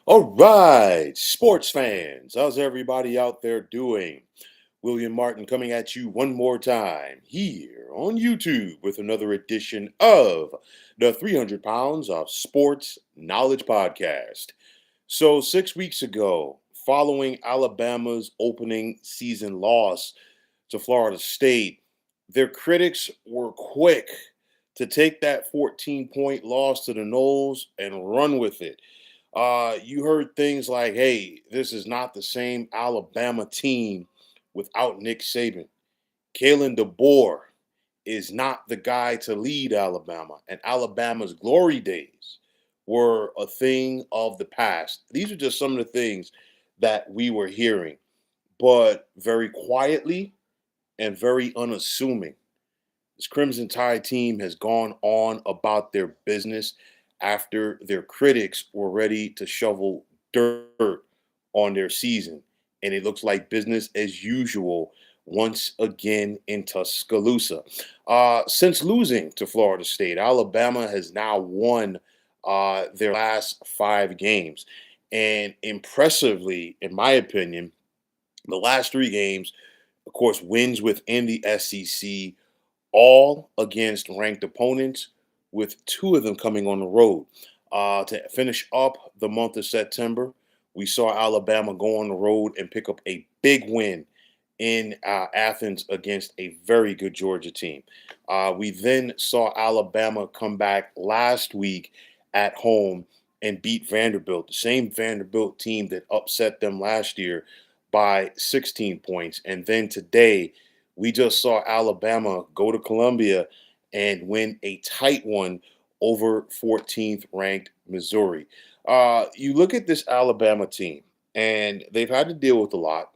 All right, sports fans, how's everybody out there doing? William Martin coming at you one more time here on YouTube with another edition of the 300 Pounds of Sports Knowledge Podcast. So, 6 weeks ago, following Alabama's opening season loss to Florida State, their critics were quick to take that 14-point loss to the Noles and run with it. You heard things like, hey, this is not the same Alabama team without Nick Saban. Kalen DeBoer is not the guy to lead Alabama, and Alabama's glory days were a thing of the past. These are just some of the things that we were hearing, but very quietly and very unassuming. This Crimson Tide team has gone on about their business after their critics were ready to shovel dirt on their season. And it looks like business as usual once again in Tuscaloosa. Since losing to Florida State, Alabama has now won their last 5 games. And impressively, in my opinion, the last 3 games, of course, wins within the SEC, all against ranked opponents, with 2 of them coming on the road. To finish up the month of September, we saw Alabama go on the road and pick up a big win in Athens against a very good Georgia team. We then saw Alabama come back last week at home and beat Vanderbilt, the same Vanderbilt team that upset them last year by 16 points. And then today, we just saw Alabama go to Columbia and win a tight one over 14th ranked Missouri. You look at this Alabama team, and they've had to deal with a lot.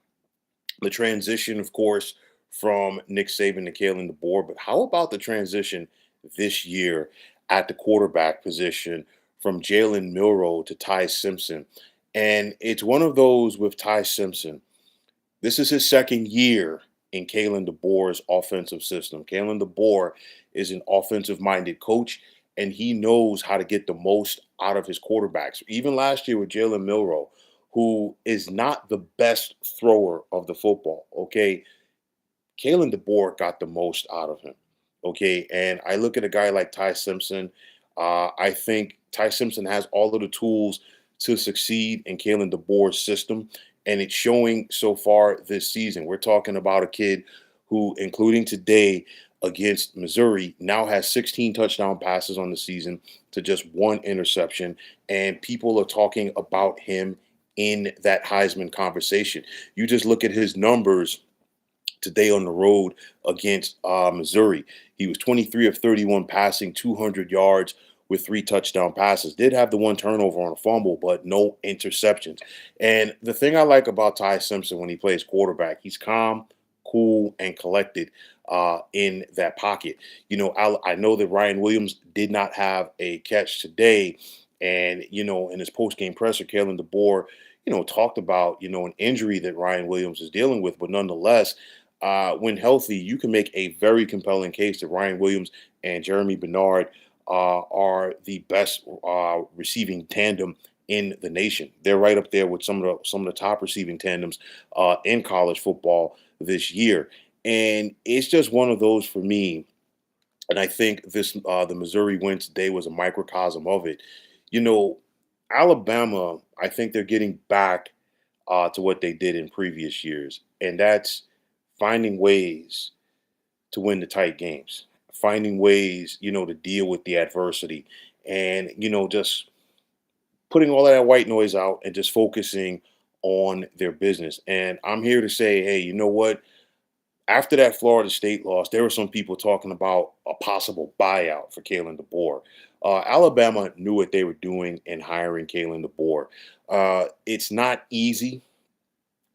The transition, of course, from Nick Saban to Kalen DeBoer. But how about the transition this year at the quarterback position from Jalen Milroe to Ty Simpson? And it's one of those with Ty Simpson. This is his second year in Kalen DeBoer's offensive system. Kalen DeBoer is an offensive-minded coach, and he knows how to get the most out of his quarterbacks. Even last year with Jalen Milroe, who is not the best thrower of the football, okay? Kalen DeBoer got the most out of him, okay? And I look at a guy like Ty Simpson. I think Ty Simpson has all of the tools to succeed in Kalen DeBoer's system, and it's showing so far this season. We're talking about a kid who, including today against Missouri, now has 16 touchdown passes on the season to just 1 interception, and people are talking about him in that Heisman conversation. You just look at his numbers today on the road against Missouri. He was 23 of 31 passing, 200 yards with 3 touchdown passes. Did have the 1 turnover on a fumble, but no interceptions. And the thing I like about Ty Simpson when he plays quarterback, he's calm, cool, and collected in that pocket. I know that Ryan Williams did not have a catch today. And, in his post-game presser, Kalen DeBoer, talked about, an injury that Ryan Williams is dealing with. But nonetheless, when healthy, you can make a very compelling case that Ryan Williams and Jeremy Bernard are the best receiving tandem in the nation. They're right up there with some of the top receiving tandems in college football this year. And it's just one of those for me. And I think the Missouri win today was a microcosm of it. You know, Alabama, I think they're getting back to what they did in previous years, and that's finding ways to win the tight games, finding ways, to deal with the adversity, and just putting all of that white noise out and just focusing on their business. And I'm here to say, hey, you know what? After that Florida State loss, there were some people talking about a possible buyout for Kalen DeBoer. Alabama knew what they were doing in hiring Kalen DeBoer. It's not easy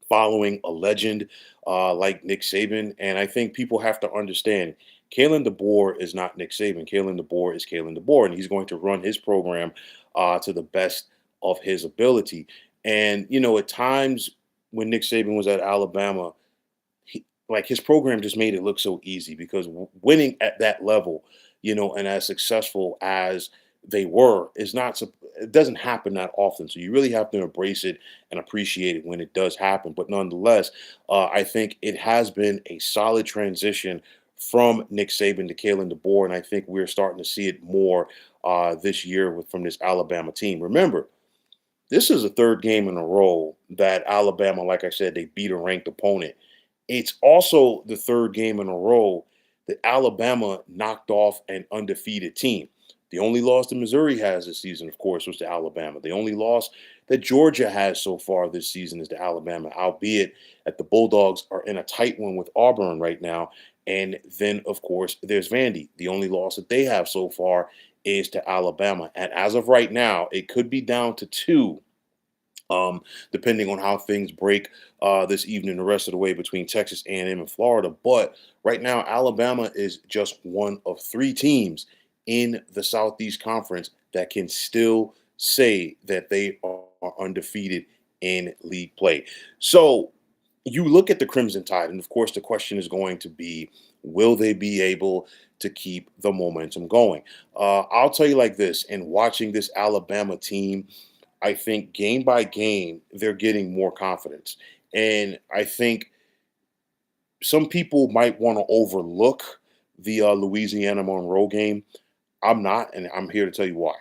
following a legend like Nick Saban, and I think people have to understand Kalen DeBoer is not Nick Saban. Kalen DeBoer is Kalen DeBoer, and he's going to run his program to the best of his ability. And at times when Nick Saban was at Alabama, like his program just made it look so easy because winning at that level, and as successful as they were is not it doesn't happen that often. So you really have to embrace it and appreciate it when it does happen. But nonetheless, I think it has been a solid transition from Nick Saban to Kalen DeBoer, and I think we're starting to see it more this year from this Alabama team. Remember, this is the third game in a row that Alabama, like I said, they beat a ranked opponent. It's also the third game in a row that Alabama knocked off an undefeated team. The only loss that Missouri has this season, of course, was to Alabama. The only loss that Georgia has so far this season is to Alabama, albeit that the Bulldogs are in a tight one with Auburn right now. And then, of course, there's Vandy. The only loss that they have so far is to Alabama. And as of right now, it could be down to two, depending on how things break this evening, the rest of the way between Texas A&M and Florida. But right now, Alabama is just one of three teams in the Southeast Conference that can still say that they are undefeated in league play. So you look at the Crimson Tide, and of course, the question is going to be, will they be able to keep the momentum going? I'll tell you like this: in watching this Alabama team, I think game by game, they're getting more confidence. And I think some people might want to overlook the Louisiana Monroe game. I'm not, and I'm here to tell you why.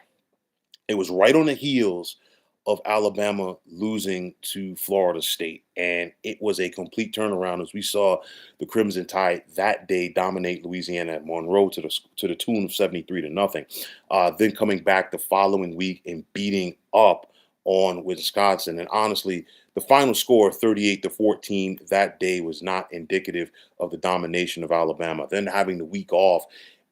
It was right on the heels of Alabama losing to Florida State, and it was a complete turnaround as we saw the Crimson Tide that day dominate Louisiana at Monroe to the tune of 73 to nothing. Then coming back the following week and beating up on Wisconsin, and honestly, the final score 38-14 that day was not indicative of the domination of Alabama. Then having the week off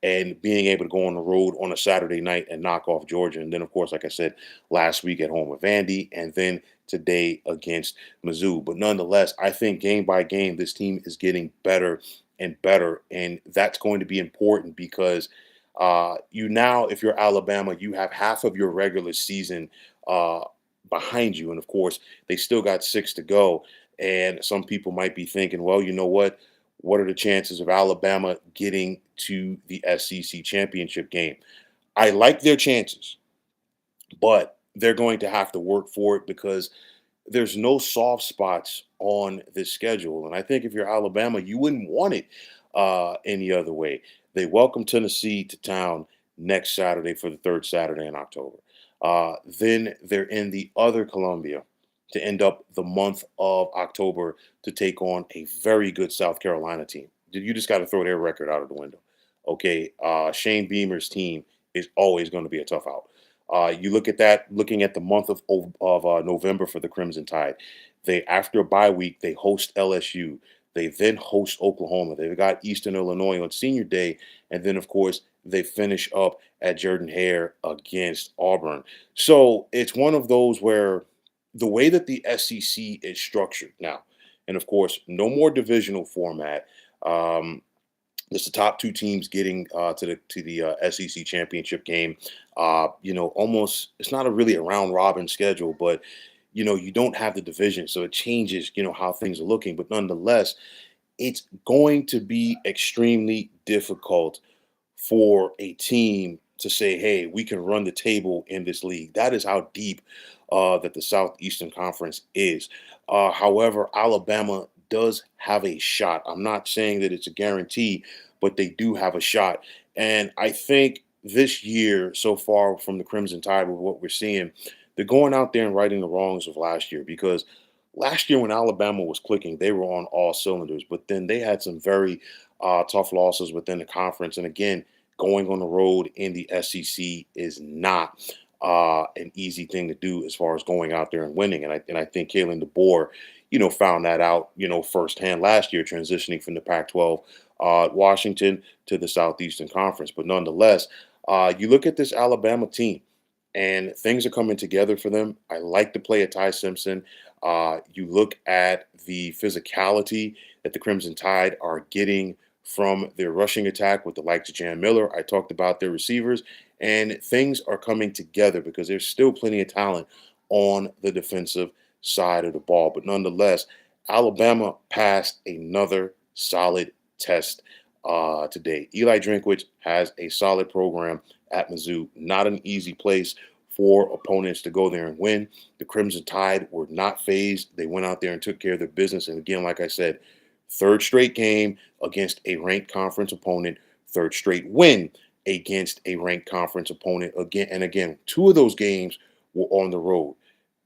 and being able to go on the road on a Saturday night and knock off Georgia. And then, of course, like I said, last week at home with Vandy, and then today against Mizzou. But nonetheless, I think game by game, this team is getting better and better. And that's going to be important because you now, if you're Alabama, you have half of your regular season behind you. And of course, they still got six to go. And some people might be thinking, well, you know what are the chances of Alabama getting to the SEC championship game? I like their chances, but they're going to have to work for it because there's no soft spots on this schedule. And I think if you're Alabama, you wouldn't want it any other way. They welcome Tennessee to town next Saturday for the third Saturday in October. Then they're in the other Columbia to end up the month of October to take on a very good South Carolina team. You just got to throw their record out of the window. Okay. Shane Beamer's team is always going to be a tough out. You look at that, looking at the month of November for the Crimson Tide. They, after a bye week, they host LSU. They then host Oklahoma. They've got Eastern Illinois on Senior Day. And then, of course, they finish up at Jordan Hare against Auburn. So it's one of those where the way that the SEC is structured now, and of course, no more divisional format. It's the top two teams getting to the SEC championship game. Almost it's not a really a round robin schedule, but you don't have the division, so it changes how things are looking. But nonetheless, it's going to be extremely difficult for a team to say, "Hey, we can run the table in this league." That is how deep that the Southeastern Conference is. However, Alabama does have a shot. I'm not saying that it's a guarantee, but they do have a shot. And I think this year, so far from the Crimson Tide, with what we're seeing, they're going out there and righting the wrongs of last year because last year when Alabama was clicking, they were on all cylinders, but then they had some very tough losses within the conference. And again, going on the road in the SEC is not an easy thing to do as far as going out there and winning. And I think Kalen DeBoer, found that out, firsthand last year, transitioning from the Pac-12 Washington to the Southeastern Conference. But nonetheless, you look at this Alabama team, and things are coming together for them. I like the play of Ty Simpson. You look at the physicality that the Crimson Tide are getting from their rushing attack with the likes of Jan Miller. I talked about their receivers, and things are coming together because there's still plenty of talent on the defensive side of the ball. But nonetheless, Alabama passed another solid test today. Eli Drinkwitz has a solid program at Mizzou. Not an easy place for opponents to go there and win. The Crimson Tide were not phased. They went out there and took care of their business. And again, like I said, third straight game against a ranked conference opponent, third straight win against a ranked conference opponent. Again and again, two of those games were on the road.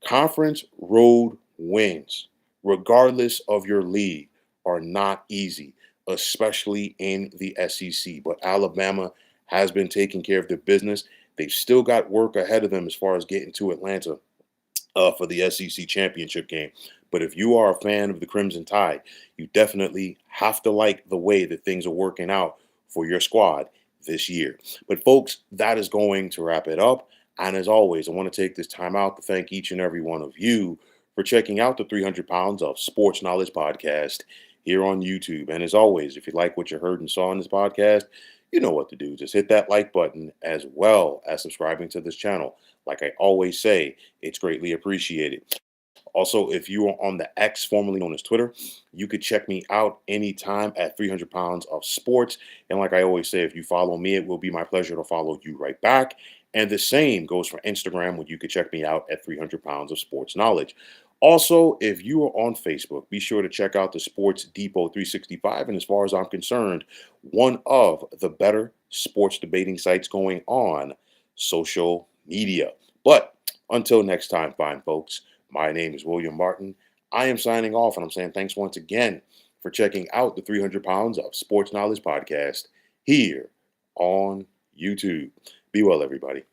Conference road wins, regardless of your league, are not easy, especially in the SEC. But Alabama has been taking care of their business. They've still got work ahead of them as far as getting to Atlanta for the SEC championship game. But if you are a fan of the Crimson Tide, you definitely have to like the way that things are working out for your squad this year. But folks, that is going to wrap it up. And as always, I want to take this time out to thank each and every one of you for checking out the 300 Pounds of Sports Knowledge podcast here on YouTube. And as always, if you like what you heard and saw in this podcast, you know what to do. Just hit that like button as well as subscribing to this channel. Like I always say, it's greatly appreciated. Also, if you are on the X, formerly known as Twitter, you could check me out anytime at 300 Pounds of Sports. And like I always say, if you follow me, it will be my pleasure to follow you right back. And the same goes for Instagram, where you could check me out at 300 Pounds of Sports Knowledge. Also, if you are on Facebook, be sure to check out the Sports Depot 365. And as far as I'm concerned, one of the better sports debating sites going on social media. But until next time, fine folks, my name is William Martin. I am signing off, and I'm saying thanks once again for checking out the 300 Pounds of Sports Knowledge podcast here on YouTube. Be well, everybody.